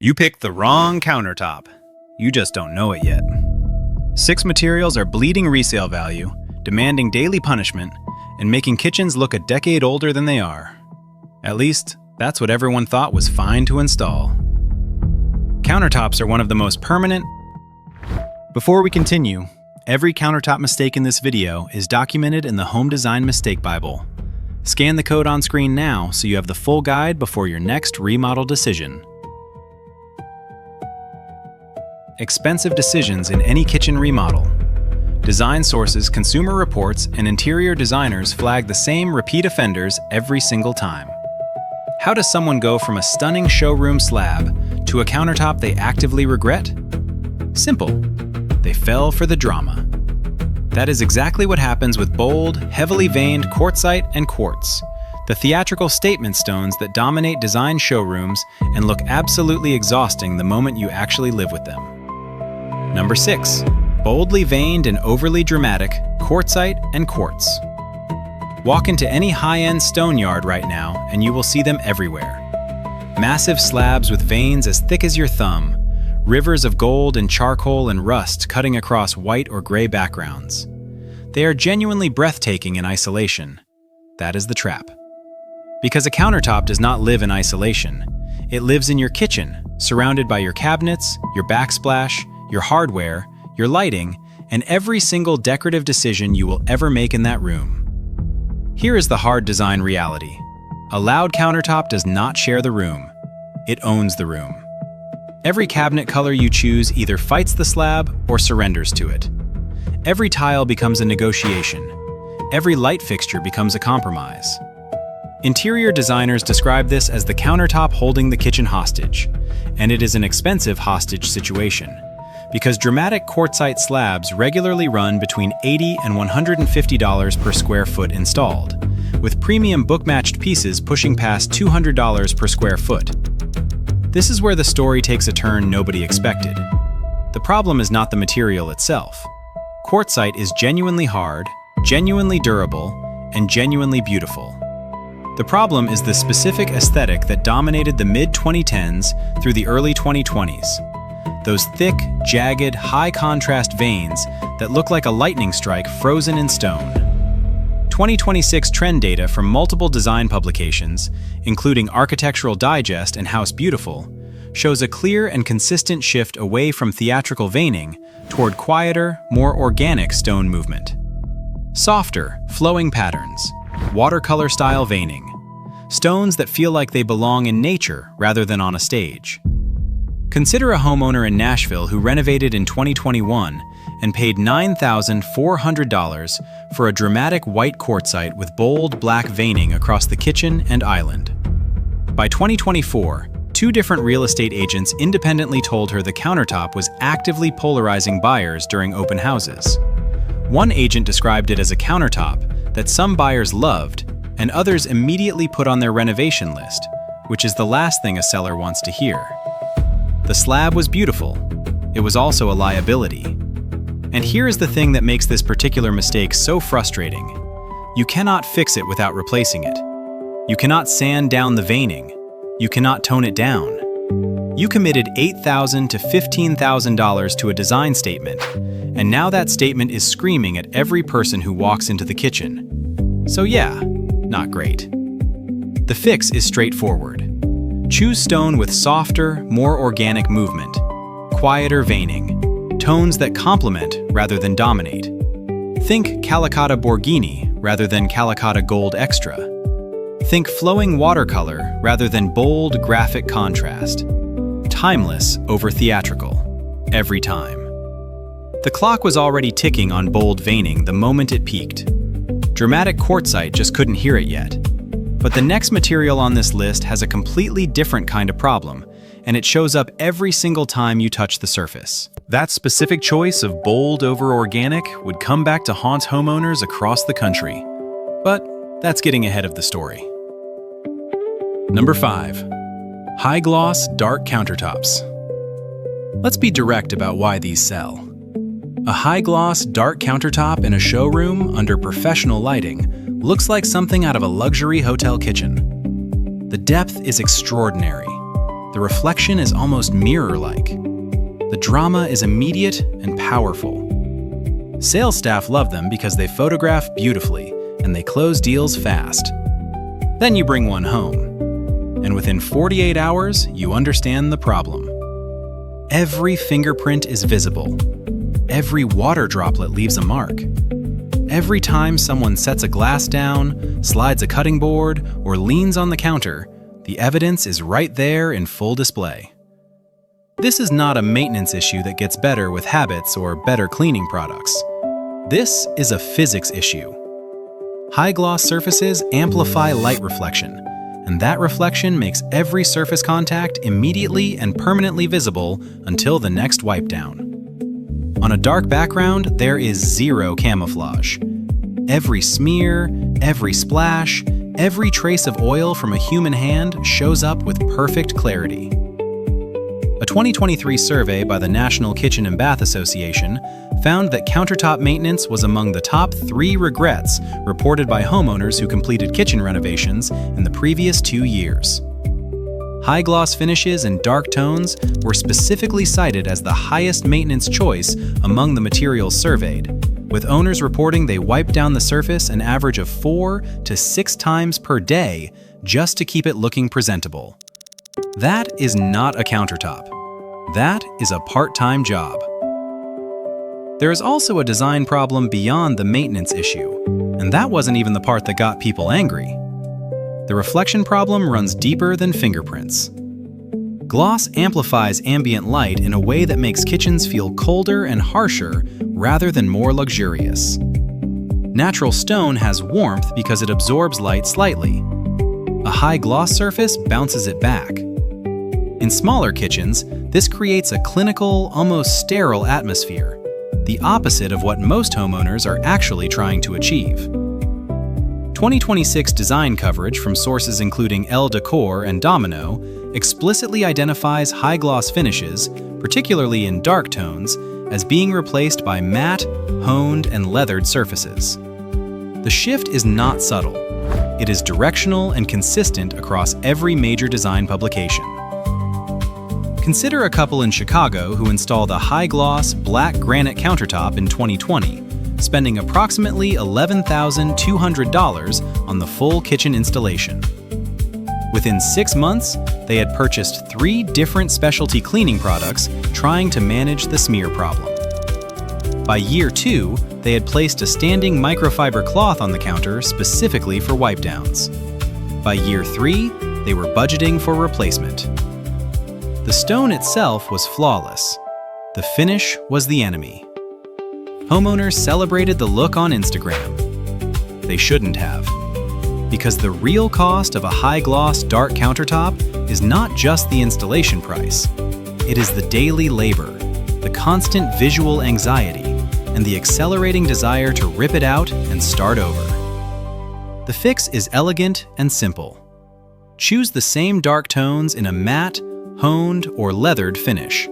You picked the wrong countertop. You just don't know it yet. 6 materials are bleeding resale value, demanding daily punishment, and making kitchens look a decade older than they are. At least, that's what everyone thought was fine to install. Countertops are one of the most permanent. Before we continue, every countertop mistake in this video is documented in the Home Design Mistake Bible. Scan the code on screen now so you have the full guide before your next remodel decision. Expensive decisions in any kitchen remodel. Design sources, consumer reports, and interior designers flag the same repeat offenders every single time. How does someone go from a stunning showroom slab to a countertop they actively regret? Simple. They fell for the drama. That is exactly what happens with bold, heavily veined quartzite and quartz, the theatrical statement stones that dominate design showrooms and look absolutely exhausting the moment you actually live with them. Number 6. Boldly veined and overly dramatic quartzite and quartz. Walk into any high-end stone yard right now and you will see them everywhere. Massive slabs with veins as thick as your thumb, rivers of gold and charcoal and rust cutting across white or gray backgrounds. They are genuinely breathtaking in isolation. That is the trap. Because a countertop does not live in isolation. It lives in your kitchen, surrounded by your cabinets, your backsplash, your hardware, your lighting, and every single decorative decision you will ever make in that room. Here is the hard design reality. A loud countertop does not share the room. It owns the room. Every cabinet color you choose either fights the slab or surrenders to it. Every tile becomes a negotiation. Every light fixture becomes a compromise. Interior designers describe this as the countertop holding the kitchen hostage, and it is an expensive hostage situation, because dramatic quartzite slabs regularly run between $80 and $150 per square foot installed, with premium book-matched pieces pushing past $200 per square foot. This is where the story takes a turn nobody expected. The problem is not the material itself. Quartzite is genuinely hard, genuinely durable, and genuinely beautiful. The problem is the specific aesthetic that dominated the mid-2010s through the early 2020s. Those thick, jagged, high-contrast veins that look like a lightning strike frozen in stone. 2026 trend data from multiple design publications, including Architectural Digest and House Beautiful, shows a clear and consistent shift away from theatrical veining toward quieter, more organic stone movement. Softer, flowing patterns, watercolor-style veining, stones that feel like they belong in nature rather than on a stage. Consider a homeowner in Nashville who renovated in 2021 and paid $9,400 for a dramatic white quartzite with bold black veining across the kitchen and island. By 2024, 2 different real estate agents independently told her the countertop was actively polarizing buyers during open houses. One agent described it as a countertop that some buyers loved and others immediately put on their renovation list, which is the last thing a seller wants to hear. The slab was beautiful. It was also a liability. And here is the thing that makes this particular mistake so frustrating. You cannot fix it without replacing it. You cannot sand down the veining. You cannot tone it down. You committed $8,000 to $15,000 to a design statement, and now that statement is screaming at every person who walks into the kitchen. So yeah, not great. The fix is straightforward. Choose stone with softer, more organic movement, quieter veining, tones that complement rather than dominate. Think Calicotta Borghini rather than Calicotta Gold Extra. Think flowing watercolor rather than bold graphic contrast. Timeless over theatrical, every time. The clock was already ticking on bold veining the moment it peaked. Dramatic quartzite just couldn't hear it yet. But the next material on this list has a completely different kind of problem, and it shows up every single time you touch the surface. That specific choice of bold over organic would come back to haunt homeowners across the country. But that's getting ahead of the story. Number 5. High-gloss, dark countertops. Let's be direct about why these sell. A high-gloss, dark countertop in a showroom under professional lighting looks like something out of a luxury hotel kitchen. The depth is extraordinary. The The reflection is almost mirror-like. The drama is immediate and powerful. Sales staff love them because they photograph beautifully and they close deals fast. Then you bring one home, and within 48 hours, you understand the problem. Every fingerprint is visible. Every water droplet leaves a mark. Every time someone sets a glass down, slides a cutting board, or leans on the counter, the evidence is right there in full display. This is not a maintenance issue that gets better with habits or better cleaning products. This is a physics issue. High-gloss surfaces amplify light reflection, and that reflection makes every surface contact immediately and permanently visible until the next wipe down. On a dark background, there is zero camouflage. Every smear, every splash, every trace of oil from a human hand shows up with perfect clarity. A 2023 survey by the National Kitchen and Bath Association found that countertop maintenance was among the top 3 regrets reported by homeowners who completed kitchen renovations in the previous 2 years. High-gloss finishes and dark tones were specifically cited as the highest maintenance choice among the materials surveyed, with owners reporting they wiped down the surface an average of 4 to 6 times per day just to keep it looking presentable. That is not a countertop. That is a part-time job. There is also a design problem beyond the maintenance issue, and that wasn't even the part that got people angry. The reflection problem runs deeper than fingerprints. Gloss amplifies ambient light in a way that makes kitchens feel colder and harsher rather than more luxurious. Natural stone has warmth because it absorbs light slightly. A high gloss surface bounces it back. In smaller kitchens, this creates a clinical, almost sterile atmosphere, the opposite of what most homeowners are actually trying to achieve. 2026 design coverage from sources including Elle Decor and Domino explicitly identifies high-gloss finishes, particularly in dark tones, as being replaced by matte, honed, and leathered surfaces. The shift is not subtle. It is directional and consistent across every major design publication. Consider a couple in Chicago who installed a high-gloss black granite countertop in 2020, spending approximately $11,200 on the full kitchen installation. Within 6 months, they had purchased 3 different specialty cleaning products trying to manage the smear problem. By year 2, they had placed a standing microfiber cloth on the counter specifically for wipe downs. By year 3, they were budgeting for replacement. The stone itself was flawless. The finish was the enemy. Homeowners celebrated the look on Instagram. They shouldn't have. Because the real cost of a high-gloss dark countertop is not just the installation price. It is the daily labor, the constant visual anxiety, and the accelerating desire to rip it out and start over. The fix is elegant and simple. Choose the same dark tones in a matte, honed, or leathered finish.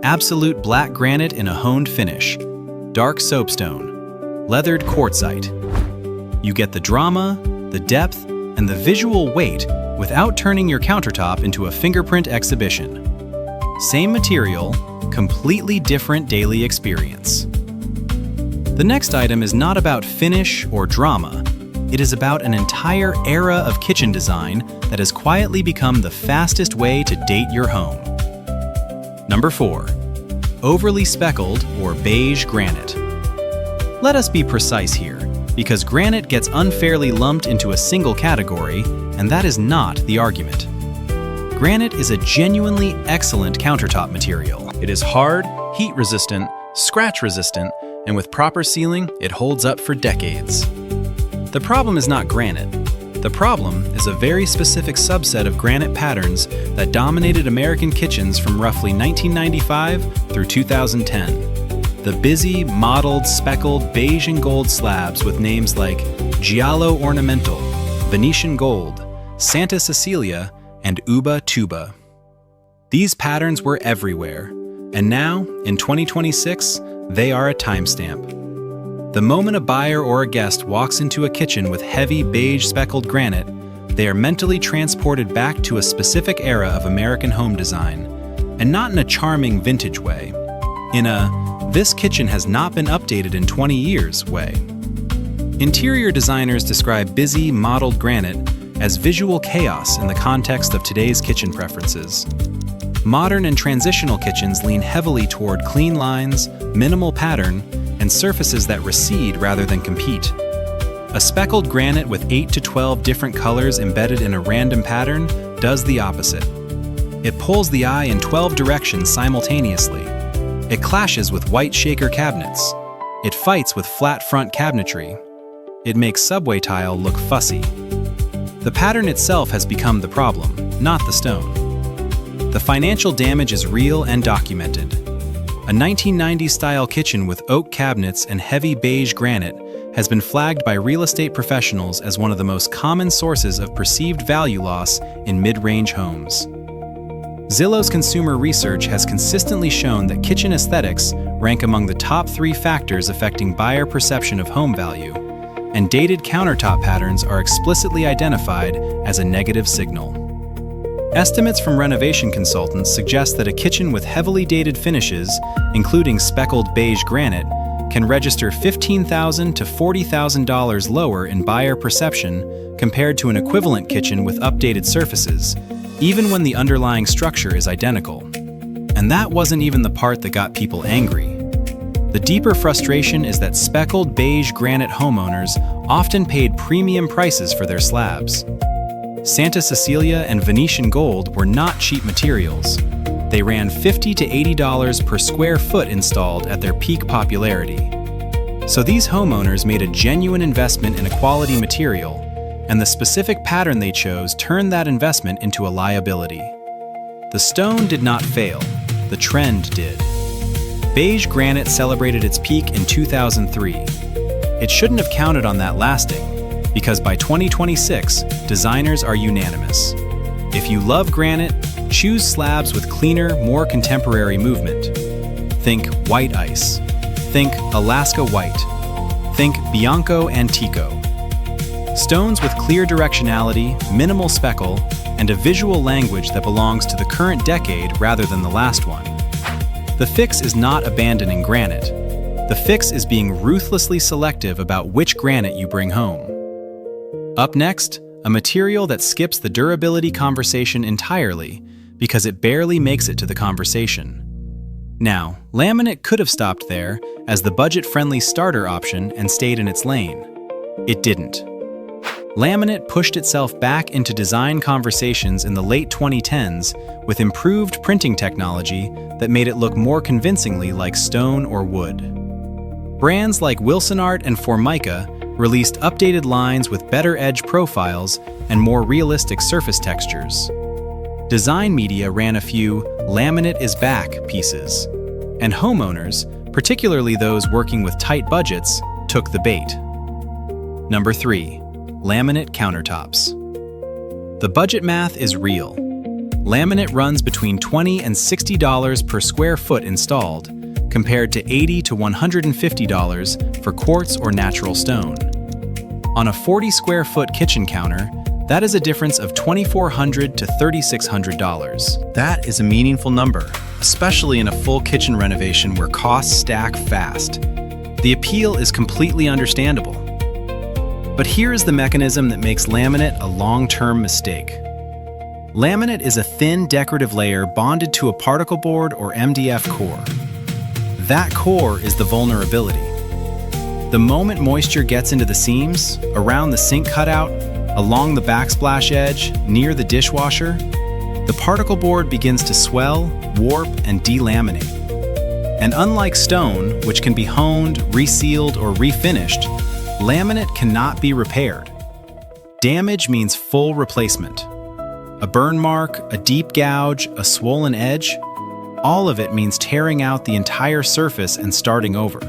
Absolute black granite in a honed finish. Dark soapstone, leathered quartzite. You get the drama, the depth, and the visual weight without turning your countertop into a fingerprint exhibition. Same material, completely different daily experience. The next item is not about finish or drama. It is about an entire era of kitchen design that has quietly become the fastest way to date your home. Number 4. Overly speckled or beige granite. Let us be precise here, because granite gets unfairly lumped into a single category, and that is not the argument. Granite is a genuinely excellent countertop material. It is hard, heat-resistant, scratch-resistant, and with proper sealing, it holds up for decades. The problem is not granite. The problem is a very specific subset of granite patterns that dominated American kitchens from roughly 1995 through 2010. The busy, mottled, speckled beige and gold slabs with names like Giallo Ornamental, Venetian Gold, Santa Cecilia, and Uba Tuba. These patterns were everywhere, and now, in 2026, they are a timestamp. The moment a buyer or a guest walks into a kitchen with heavy beige speckled granite, They are mentally transported back to a specific era of American home design, and not in a charming vintage way. In a, "this kitchen has not been updated in 20 years" way. Interior designers describe busy, mottled granite as visual chaos in the context of today's kitchen preferences. Modern and transitional kitchens lean heavily toward clean lines, minimal pattern, and surfaces that recede rather than compete. A speckled granite with 8 to 12 different colors embedded in a random pattern does the opposite. It pulls the eye in 12 directions simultaneously. It clashes with white shaker cabinets. It fights with flat front cabinetry. It makes subway tile look fussy. The pattern itself has become the problem, not the stone. The financial damage is real and documented. A 1990s-style kitchen with oak cabinets and heavy beige granite has been flagged by real estate professionals as one of the most common sources of perceived value loss in mid-range homes. Zillow's consumer research has consistently shown that kitchen aesthetics rank among the top 3 factors affecting buyer perception of home value, and dated countertop patterns are explicitly identified as a negative signal. Estimates from renovation consultants suggest that a kitchen with heavily dated finishes, including speckled beige granite, can register $15,000 to $40,000 lower in buyer perception compared to an equivalent kitchen with updated surfaces, even when the underlying structure is identical. And that wasn't even the part that got people angry. The deeper frustration is that speckled beige granite homeowners often paid premium prices for their slabs. Santa Cecilia and Venetian gold were not cheap materials. They ran $50 to $80 per square foot installed at their peak popularity. So these homeowners made a genuine investment in a quality material, and the specific pattern they chose turned that investment into a liability. The stone did not fail, the trend did. Beige granite celebrated its peak in 2003. It shouldn't have counted on that lasting, because by 2026, designers are unanimous. If you love granite, choose slabs with cleaner, more contemporary movement. Think white ice. Think Alaska white. Think Bianco Antico. Stones with clear directionality, minimal speckle, and a visual language that belongs to the current decade rather than the last one. The fix is not abandoning granite. The fix is being ruthlessly selective about which granite you bring home. Up next, a material that skips the durability conversation entirely because it barely makes it to the conversation. Now, laminate could have stopped there as the budget-friendly starter option and stayed in its lane. It didn't. Laminate pushed itself back into design conversations in the late 2010s with improved printing technology that made it look more convincingly like stone or wood. Brands like Wilson Art and Formica released updated lines with better edge profiles and more realistic surface textures. Design media ran a few "laminate is back" pieces, and homeowners, particularly those working with tight budgets, took the bait. Number 3. Laminate countertops. The budget math is real. Laminate runs between $20 and $60 per square foot installed, compared to $80 to $150 for quartz or natural stone. On a 40 square foot kitchen counter, that is a difference of $2,400 to $3,600. That is a meaningful number, especially in a full kitchen renovation where costs stack fast. The appeal is completely understandable. But here is the mechanism that makes laminate a long-term mistake. Laminate is a thin decorative layer bonded to a particle board or MDF core. That core is the vulnerability. The moment moisture gets into the seams, around the sink cutout, along the backsplash edge, near the dishwasher, the particle board begins to swell, warp, and delaminate. And unlike stone, which can be honed, resealed, or refinished, laminate cannot be repaired. Damage means full replacement. A burn mark, a deep gouge, a swollen edge, all of it means tearing out the entire surface and starting over.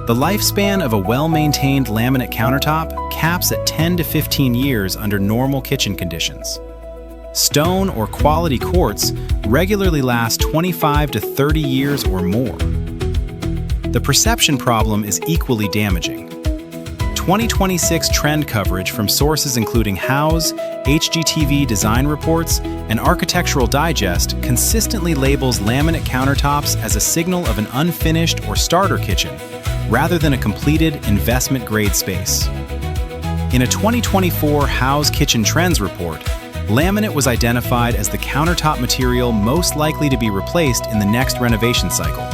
The lifespan of a well-maintained laminate countertop caps at 10 to 15 years under normal kitchen conditions. Stone or quality quartz regularly last 25 to 30 years or more. The perception problem is equally damaging. 2026 trend coverage from sources including House, HGTV Design Reports, and Architectural Digest consistently labels laminate countertops as a signal of an unfinished or starter kitchen, rather than a completed investment-grade space. In a 2024 House Kitchen Trends report, laminate was identified as the countertop material most likely to be replaced in the next renovation cycle,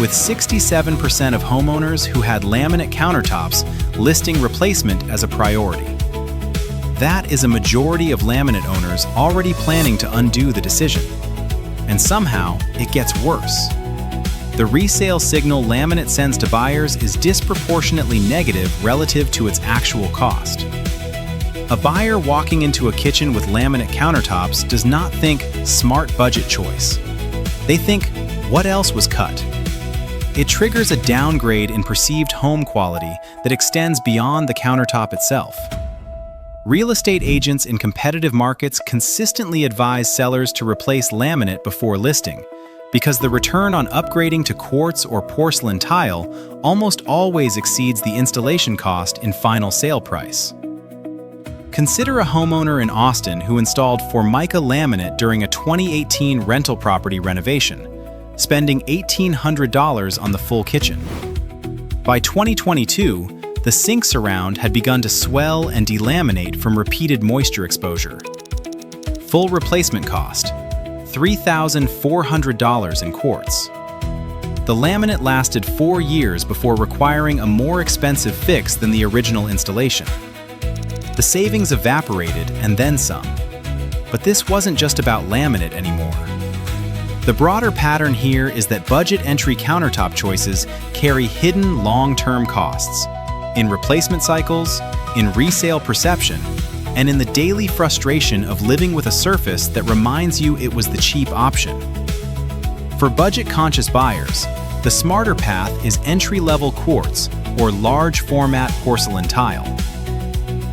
with 67% of homeowners who had laminate countertops listing replacement as a priority. That is a majority of laminate owners already planning to undo the decision. And somehow, it gets worse. The resale signal laminate sends to buyers is disproportionately negative relative to its actual cost. A buyer walking into a kitchen with laminate countertops does not think smart budget choice. They think, what else was cut? It triggers a downgrade in perceived home quality that extends beyond the countertop itself. Real estate agents in competitive markets consistently advise sellers to replace laminate before listing, because the return on upgrading to quartz or porcelain tile almost always exceeds the installation cost in final sale price. Consider a homeowner in Austin who installed Formica laminate during a 2018 rental property renovation, spending $1,800 on the full kitchen. By 2022, the sink surround had begun to swell and delaminate from repeated moisture exposure. Full replacement cost, $3,400 in quartz. The laminate lasted 4 years before requiring a more expensive fix than the original installation. The savings evaporated and then some. But this wasn't just about laminate anymore. The broader pattern here is that budget entry countertop choices carry hidden long-term costs in replacement cycles, in resale perception, and in the daily frustration of living with a surface that reminds you it was the cheap option. For budget-conscious buyers, the smarter path is entry-level quartz or large-format porcelain tile.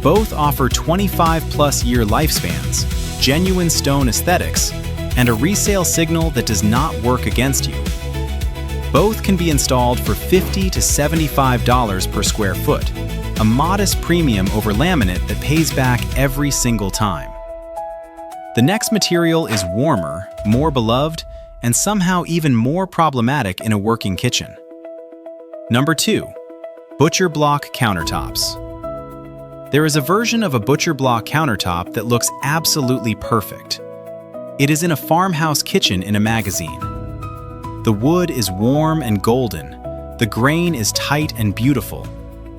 Both offer 25-plus year lifespans, genuine stone aesthetics, and a resale signal that does not work against you. Both can be installed for $50 to $75 per square foot, a modest premium over laminate that pays back every single time. The next material is warmer, more beloved, and somehow even more problematic in a working kitchen. Number 2. Butcher block countertops. There is a version of a butcher block countertop that looks absolutely perfect. It is in a farmhouse kitchen in a magazine. The wood is warm and golden, the grain is tight and beautiful,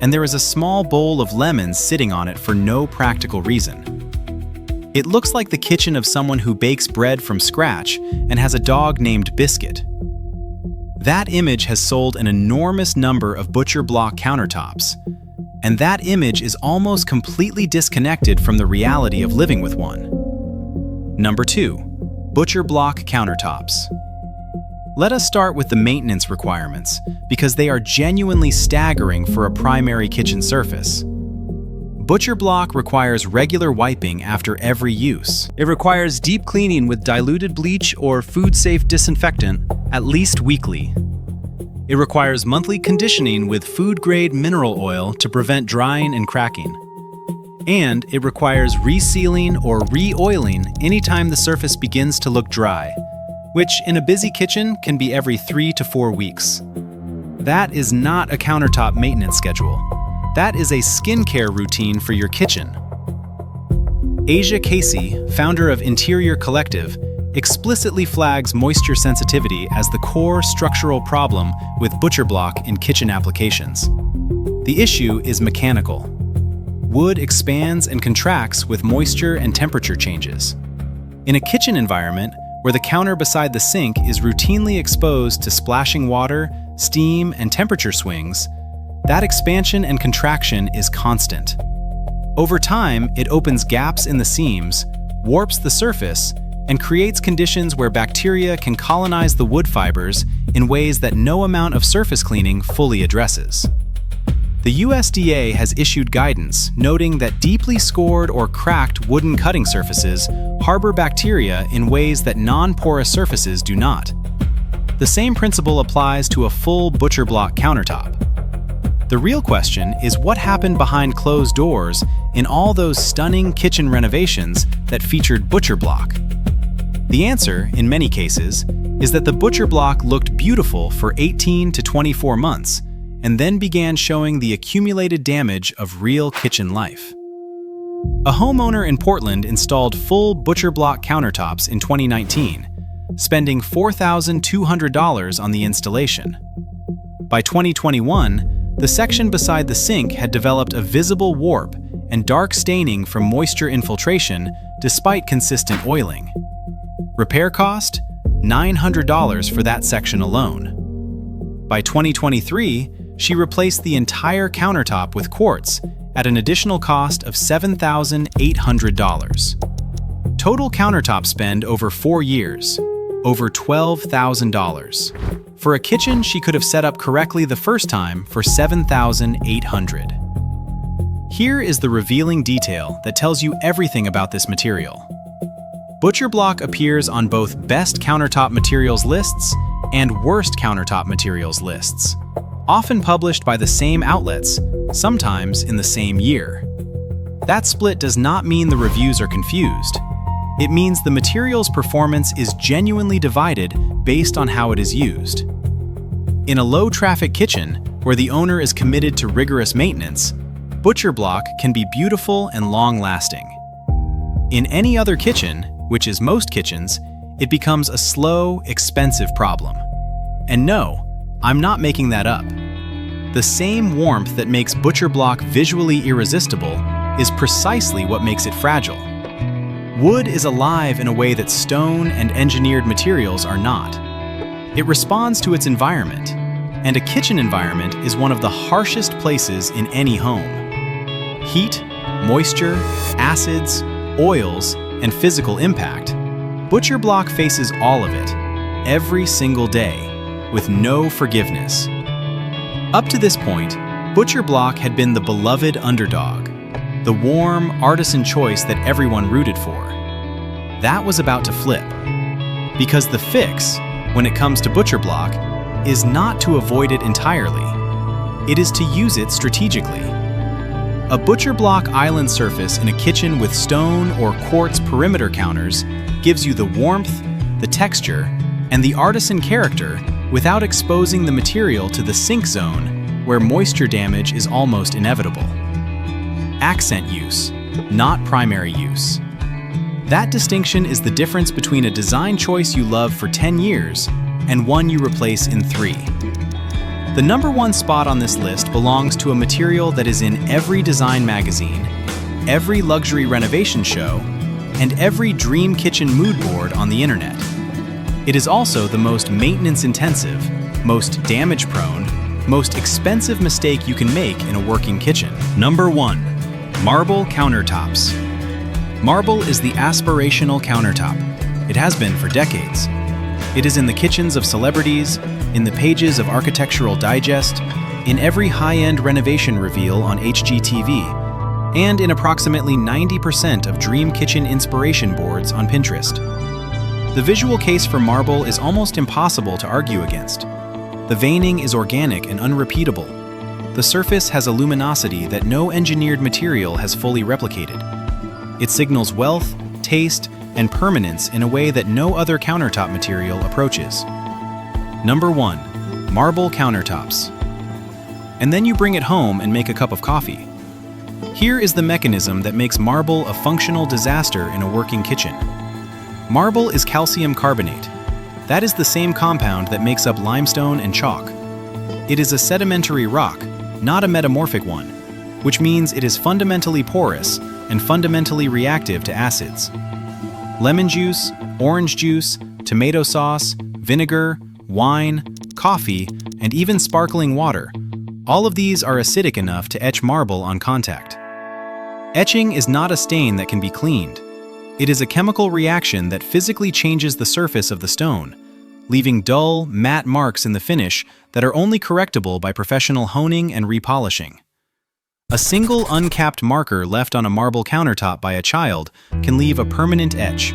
and there is a small bowl of lemons sitting on it for no practical reason. It looks like the kitchen of someone who bakes bread from scratch and has a dog named Biscuit. That image has sold an enormous number of butcher block countertops, and that image is almost completely disconnected from the reality of living with one. Number 2. Butcher block countertops. Let us start with the maintenance requirements, because they are genuinely staggering for a primary kitchen surface. Butcher block requires regular wiping after every use. It requires deep cleaning with diluted bleach or food-safe disinfectant at least weekly. It requires monthly conditioning with food-grade mineral oil to prevent drying and cracking. And it requires resealing or re-oiling anytime the surface begins to look dry, which in a busy kitchen can be every 3 to 4 weeks. That is not a countertop maintenance schedule. That is a skincare routine for your kitchen. Asia Casey, founder of Interior Collective, explicitly flags moisture sensitivity as the core structural problem with butcher block in kitchen applications. The issue is mechanical. Wood expands and contracts with moisture and temperature changes. In a kitchen environment, where the counter beside the sink is routinely exposed to splashing water, steam, and temperature swings, that expansion and contraction is constant. Over time, it opens gaps in the seams, warps the surface, and creates conditions where bacteria can colonize the wood fibers in ways that no amount of surface cleaning fully addresses. The USDA has issued guidance noting that deeply scored or cracked wooden cutting surfaces harbor bacteria in ways that non-porous surfaces do not. The same principle applies to a full butcher block countertop. The real question is what happened behind closed doors in all those stunning kitchen renovations that featured butcher block. The answer, in many cases, is that the butcher block looked beautiful for 18 to 24 months and then began showing the accumulated damage of real kitchen life. A homeowner in Portland installed full butcher block countertops in 2019, spending $4,200 on the installation. By 2021, the section beside the sink had developed a visible warp and dark staining from moisture infiltration despite consistent oiling. Repair cost? $900 for that section alone. By 2023, she replaced the entire countertop with quartz at an additional cost of $7,800. Total countertop spend over 4 years, over $12,000. For a kitchen she could have set up correctly the first time for $7,800. Here is the revealing detail that tells you everything about this material. Butcher block appears on both best countertop materials lists and worst countertop materials lists, often published by the same outlets, sometimes in the same year. That split does not mean the reviews are confused. It means the material's performance is genuinely divided based on how it is used. In a low-traffic kitchen, where the owner is committed to rigorous maintenance, butcher block can be beautiful and long-lasting. In any other kitchen, which is most kitchens, it becomes a slow, expensive problem. And no, I'm not making that up. The same warmth that makes butcher block visually irresistible is precisely what makes it fragile. Wood is alive in a way that stone and engineered materials are not. It responds to its environment, and a kitchen environment is one of the harshest places in any home. Heat, moisture, acids, oils, and physical impact. Butcher block faces all of it, every single day, with no forgiveness. Up to this point, butcher block had been the beloved underdog, the warm, artisan choice that everyone rooted for. That was about to flip. Because the fix, when it comes to butcher block, is not to avoid it entirely. It is to use it strategically. A butcher block island surface in a kitchen with stone or quartz perimeter counters gives you the warmth, the texture, and the artisan character without exposing the material to the sink zone where moisture damage is almost inevitable. Accent use, not primary use. That distinction is the difference between a design choice you love for 10 years and one you replace in 3. The number 1 spot on this list belongs to a material that is in every design magazine, every luxury renovation show, and every dream kitchen mood board on the internet. It is also the most maintenance-intensive, most damage-prone, most expensive mistake you can make in a working kitchen. Number 1. Marble countertops. Marble is the aspirational countertop. It has been for decades. It is in the kitchens of celebrities, in the pages of Architectural Digest, in every high-end renovation reveal on HGTV, and in approximately 90% of dream kitchen inspiration boards on Pinterest. The visual case for marble is almost impossible to argue against. The veining is organic and unrepeatable. The surface has a luminosity that no engineered material has fully replicated. It signals wealth, taste, and permanence in a way that no other countertop material approaches. Number 1. Marble countertops. And then you bring it home and make a cup of coffee. Here is the mechanism that makes marble a functional disaster in a working kitchen. Marble is calcium carbonate. That is the same compound that makes up limestone and chalk. It is a sedimentary rock, not a metamorphic one, which means it is fundamentally porous and fundamentally reactive to acids. Lemon juice, orange juice, tomato sauce, vinegar, wine, coffee, and even sparkling water. All of these are acidic enough to etch marble on contact. Etching is not a stain that can be cleaned. It is a chemical reaction that physically changes the surface of the stone, leaving dull, matte marks in the finish that are only correctable by professional honing and repolishing. A single uncapped marker left on a marble countertop by a child can leave a permanent etch.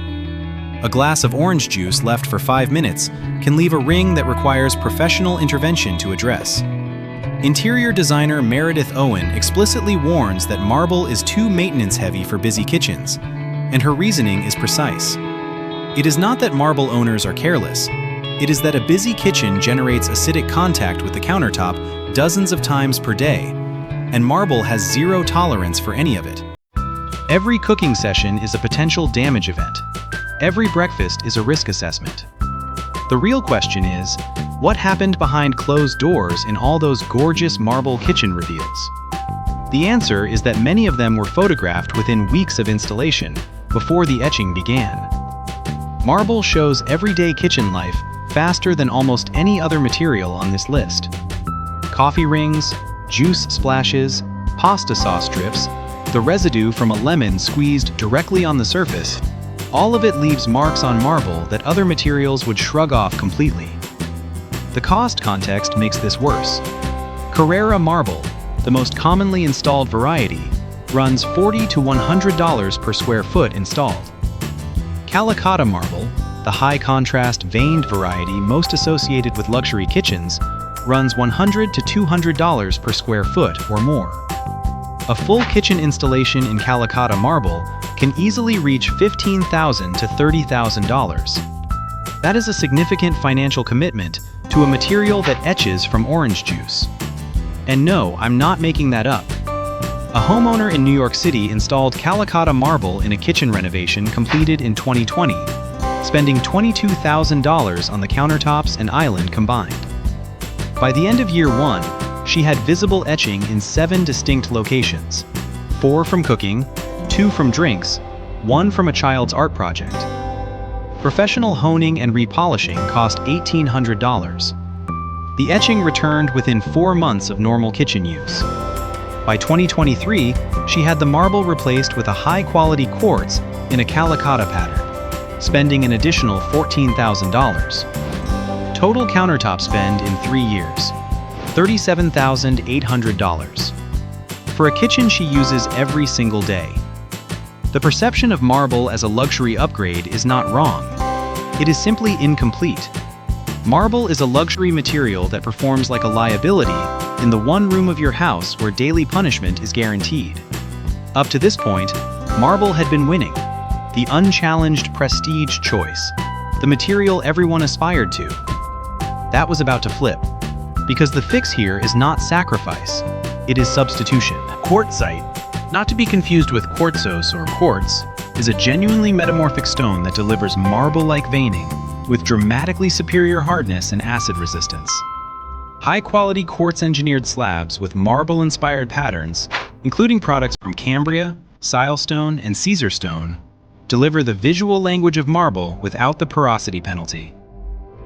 A glass of orange juice left for 5 minutes can leave a ring that requires professional intervention to address. Interior designer Meredith Owen explicitly warns that marble is too maintenance-heavy for busy kitchens, and her reasoning is precise. It is not that marble owners are careless. It is that a busy kitchen generates acidic contact with the countertop dozens of times per day, and marble has zero tolerance for any of it. Every cooking session is a potential damage event. Every breakfast is a risk assessment. The real question is, what happened behind closed doors in all those gorgeous marble kitchen reveals? The answer is that many of them were photographed within weeks of installation, before the etching began. Marble shows everyday kitchen life faster than almost any other material on this list. Coffee rings, juice splashes, pasta sauce drips, the residue from a lemon squeezed directly on the surface, all of it leaves marks on marble that other materials would shrug off completely. The cost context makes this worse. Carrara marble, the most commonly installed variety, runs $40 to $100 per square foot installed. Calicotta marble, the high-contrast veined variety most associated with luxury kitchens, runs $100 to $200 per square foot or more. A full kitchen installation in Calicotta marble can easily reach $15,000 to $30,000. That is a significant financial commitment to a material that etches from orange juice. And no, I'm not making that up. A homeowner in New York City installed Calicotta marble in a kitchen renovation completed in 2020, spending $22,000 on the countertops and island combined. By the end of year one, she had visible etching in 7 distinct locations: 4 from cooking, 2 from drinks, 1 from a child's art project. Professional honing and repolishing cost $1,800. The etching returned within 4 months of normal kitchen use. By 2023, she had the marble replaced with a high-quality quartz in a Calicotta pattern, spending an additional $14,000. Total countertop spend in 3 years, $37,800. For a kitchen she uses every single day. The perception of marble as a luxury upgrade is not wrong. It is simply incomplete. Marble is a luxury material that performs like a liability in the one room of your house where daily punishment is guaranteed. Up to this point, marble had been winning, the unchallenged prestige choice, the material everyone aspired to. That was about to flip, because the fix here is not sacrifice, it is substitution. Quartzite, not to be confused with quartzose or quartz, is a genuinely metamorphic stone that delivers marble-like veining with dramatically superior hardness and acid resistance. High-quality quartz-engineered slabs with marble-inspired patterns, including products from Cambria, Silestone, and Caesarstone, deliver the visual language of marble without the porosity penalty.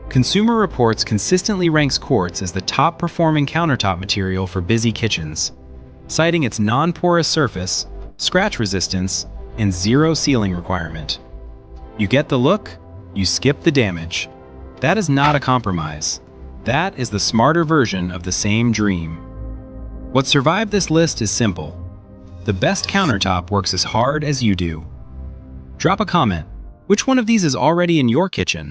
Consumer Reports consistently ranks quartz as the top-performing countertop material for busy kitchens, citing its non-porous surface, scratch resistance, and zero sealing requirement. You get the look, you skip the damage. That is not a compromise. That is the smarter version of the same dream. What survived this list is simple. The best countertop works as hard as you do. Drop a comment. Which one of these is already in your kitchen?